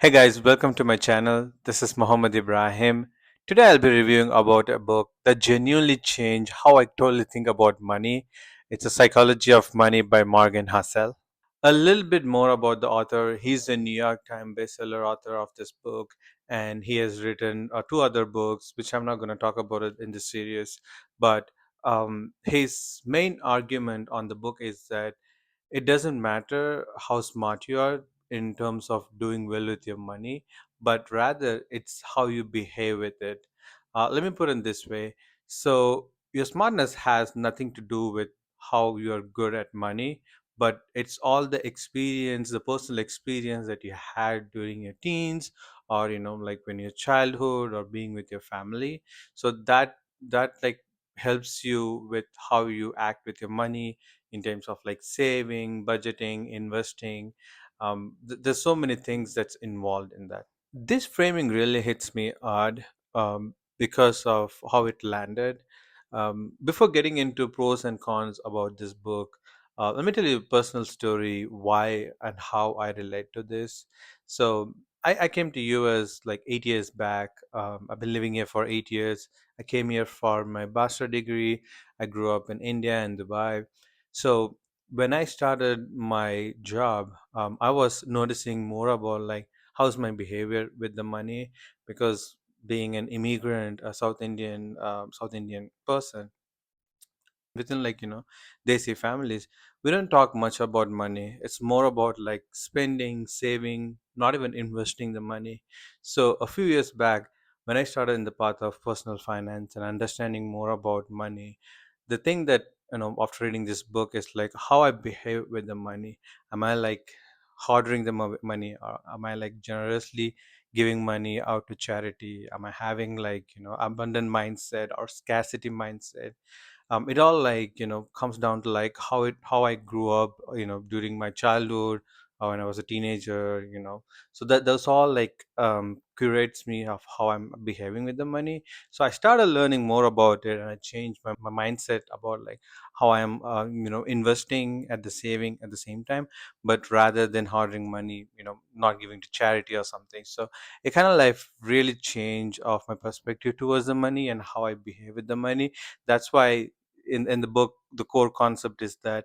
Hey guys, welcome to my channel. This is Muhammad Ibrahim. Today I'll be reviewing about a book that genuinely changed how I totally think about money. It's a Psychology of Money by Morgan Housel. A little bit more about the author. He's the New York Times bestseller author of this book, and he has written two other books, which I'm not going to talk about it in this series. But his main argument on the book is that it doesn't matter how smart you are in terms of doing well with your money, but rather it's how you behave with it. Let me put it this way. So your smartness has nothing to do with how you're good at money, but it's all the experience, the personal experience that you had during your teens, or like when your childhood, or being with your family. So that like helps you with how you act with your money in terms of like saving, budgeting, investing. There's so many things that's involved in that. This framing really hits me hard because of how it landed. Before getting into pros and cons about this book, let me tell you a personal story why and how I relate to this. So I came to US like 8 years back. I've been living here for 8 years. I came here for my bachelor degree. I grew up in India and Dubai. So when I started my job, I was noticing more about like how's my behavior with the money, because being an immigrant, a South Indian person within like desi families, we don't talk much about money. It's more about like spending, saving, not even investing the money. So a few years back, when I started in the path of personal finance and understanding more about money, the thing that after reading this book is like how I behave with the money. Am I like hoarding the money, or am I like generously giving money out to charity? Am I having like abundant mindset or scarcity mindset? It all like comes down to like how I grew up, during my childhood, or when I was a teenager. So that those all like curates me of how I'm behaving with the money. So I started learning more about it, and I changed my mindset about like how I am investing at the saving at the same time, but rather than hoarding money, not giving to charity or something. So it kind of like really changed of my perspective towards the money and how I behave with the money. That's why in the book the core concept is that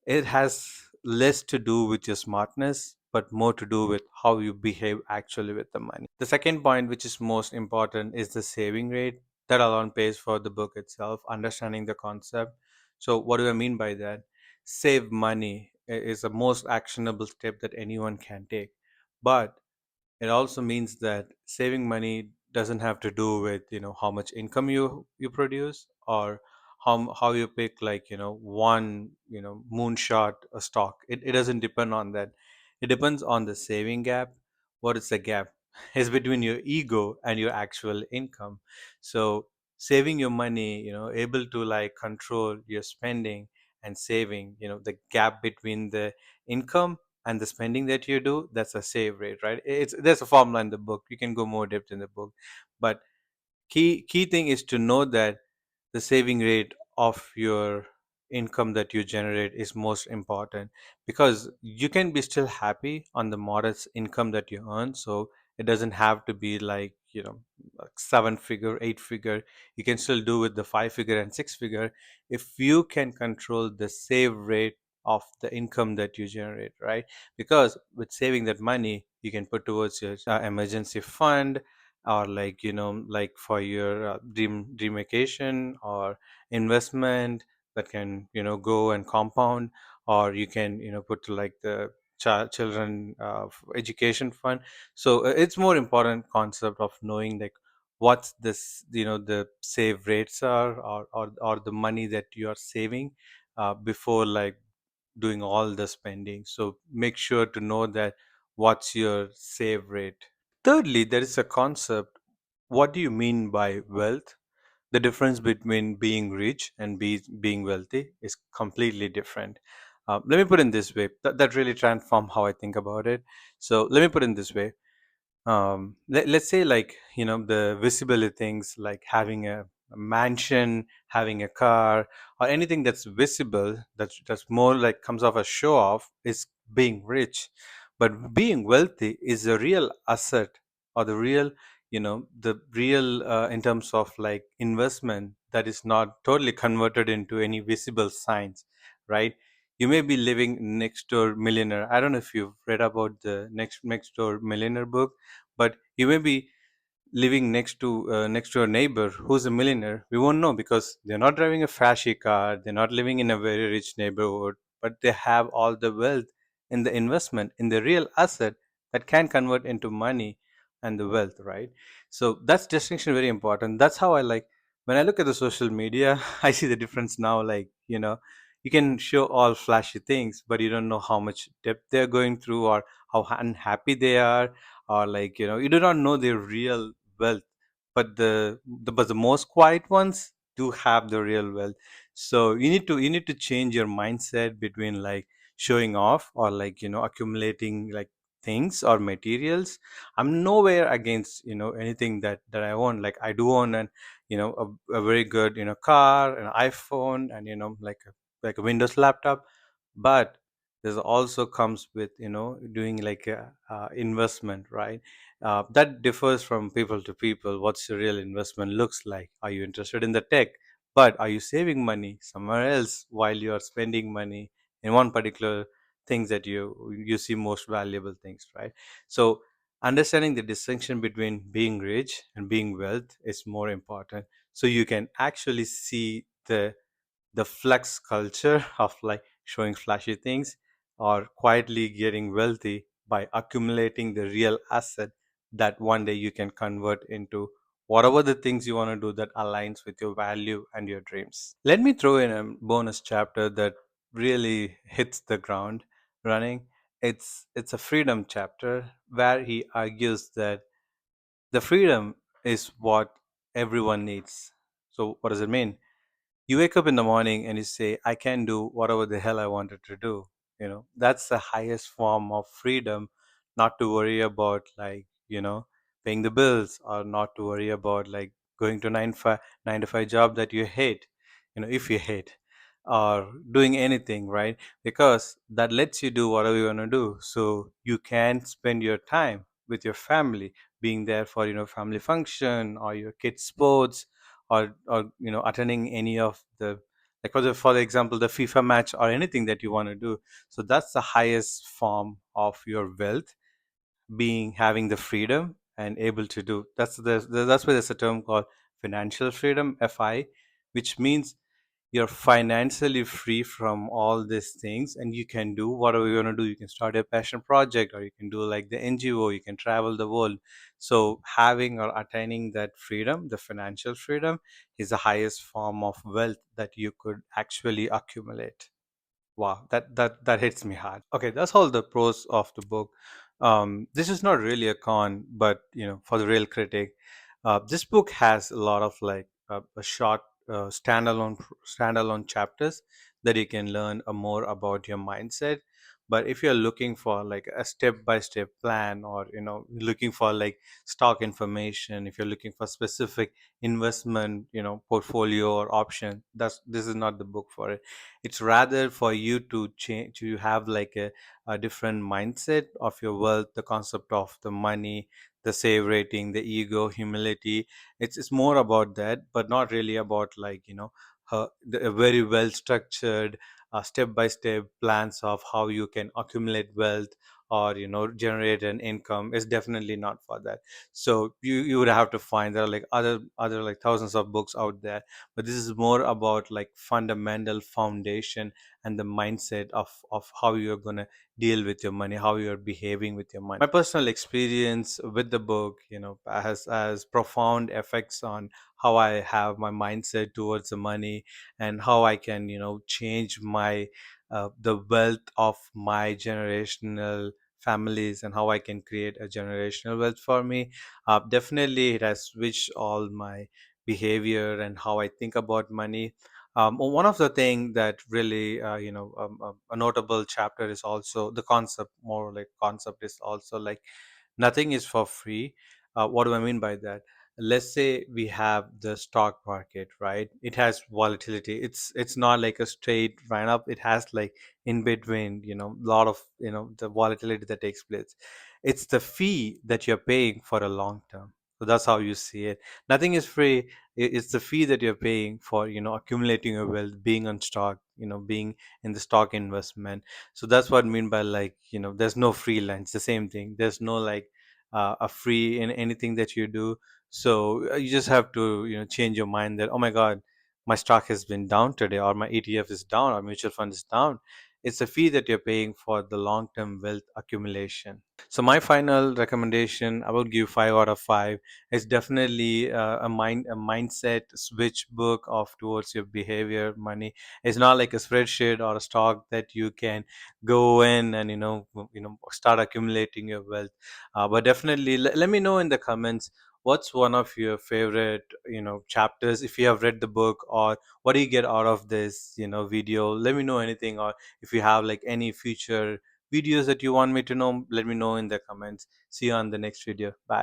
it has less to do with your smartness but more to do with how you behave actually with the money. The second point, which is most important, is the saving rate. That alone pays for the book itself, understanding the concept. So what do I mean by that? Save money is the most actionable step that anyone can take, but it also means that saving money doesn't have to do with how much income you produce, or how you pick like one moonshot a stock. It doesn't depend on that. It depends on the saving gap. What is the gap? Is between your ego and your actual income. So saving your money, able to like control your spending and saving, the gap between the income and the spending that you do, that's a save rate, right? There's a formula in the book. You can go more depth in the book, but key thing is to know that the saving rate of your income that you generate is most important, because you can be still happy on the modest income that you earn. So it doesn't have to be like like seven figure, eight figure. You can still do with the five figure and six figure if you can control the save rate of the income that you generate, right? Because with saving that money, you can put towards your emergency fund, or like like for your dream vacation, or investment that can go and compound, or you can put to like the children education fund. So it's more important concept of knowing like what's this the save rates are, or the money that you are saving before like doing all the spending. So make sure to know that what's your save rate. Thirdly, there is a concept. What do you mean by wealth? The difference between being rich and being wealthy is completely different. Let me put it in this way. That really transformed how I think about it. So let me put it in this way. Let's say like the visibility things, like having a mansion, having a car, or anything that's visible, that's more like comes off a show off, is being rich. But being wealthy is a real asset, or the real, the real in terms of like investment that is not totally converted into any visible signs, right? You may be living next door millionaire. I don't know if you've read about the next door millionaire book, but you may be living next to a neighbor who's a millionaire. We won't know because they're not driving a flashy car, they're not living in a very rich neighborhood, but they have all the wealth in the investment, in the real asset that can convert into money and the wealth, right? So that's distinction very important. That's how I like when I look at the social media, I see the difference now. Like, you can show all flashy things, but you don't know how much depth they're going through, or how unhappy they are, or like, you do not know their real wealth. But the most quiet ones do have the real wealth. So you need to change your mindset between like showing off, or like, accumulating like things or materials. I'm nowhere against, anything that I own. Like, I do own an, a very good, car, an iPhone, and like a Windows laptop. But there's also comes with, doing like a investment, right? That differs from people to people. What's the real investment looks like? Are you interested in the tech, but are you saving money somewhere else while you are spending money in one particular things that you see most valuable things, right? So understanding the distinction between being rich and being wealth is more important, so you can actually see the flex culture of like showing flashy things, or quietly getting wealthy by accumulating the real asset that one day you can convert into whatever the things you want to do that aligns with your value and your dreams. Let me throw in a bonus chapter that really hits the ground running. It's a freedom chapter where he argues that the freedom is what everyone needs. So what does it mean? You wake up in the morning and you say, I can do whatever the hell I wanted to do. That's the highest form of freedom. Not to worry about like, paying the bills, or not to worry about like going to 9 to 5 job that you hate, if you hate, or doing anything, right? Because that lets you do whatever you want to do, so you can spend your time with your family, being there for, family function, or your kids sports, or attending any of the, like, for the example, the FIFA match, or anything that you want to do. So that's the highest form of your wealth, being having the freedom and able to do. That's why there's a term called financial freedom, FI, which means you're financially free from all these things, and you can do whatever you want to do. You can start a passion project, or you can do like the NGO, you can travel the world. So having or attaining that freedom, the financial freedom, is the highest form of wealth that you could actually accumulate. Wow, that hits me hard. Okay, that's all the pros of the book. This is not really a con, but for the real critic, this book has a lot of like a short standalone chapters that you can learn more about your mindset. But if you're looking for like a step by step plan, or looking for like stock information, if you're looking for specific investment, portfolio or option, this is not the book for it. It's rather for you to change, to have like a different mindset of your wealth, the concept of the money, the save rating, the ego, humility. It's more about that, but not really about like, a very well structured step by step plans of how you can accumulate wealth, or generate an income. Is definitely not for that. So you would have to find, there are like other like thousands of books out there, but this is more about like fundamental foundation and the mindset of how you're going to deal with your money, how you're behaving with your money. My personal experience with the book, has profound effects on how I have my mindset towards the money, and how I can change my the wealth of my generational families, and how I can create a generational wealth for me. Definitely it has switched all my behavior and how I think about money. One of the things that really, a notable chapter is also the concept. More like concept is also like nothing is for free. What do I mean by that? let's say we have the stock market, right? It has volatility. It's not like a straight run up. It has like in between, a lot of, the volatility that takes place. It's the fee that you're paying for a long term. So that's how you see it. Nothing is free. It's the fee that you're paying for, accumulating your wealth, being on stock, being in the stock investment. So that's what I mean by, like, there's no free lunch. The same thing. There's no like a free in anything that you do. So you just have to, change your mind that, oh my God, my stock has been down today, or my ETF is down, or mutual fund is down. It's a fee that you're paying for the long term wealth accumulation. So my final recommendation, I will give 5 out of 5. It's definitely a mindset switch book of towards your behavior. Money is not like a spreadsheet or a stock that you can go in and start accumulating your wealth. But definitely, let me know in the comments what's one of your favorite chapters, if you have read the book, or what do you get out of this video. Let me know anything, or if you have like any future videos that you want me to know, let me know in the comments. See you on the next video. Bye.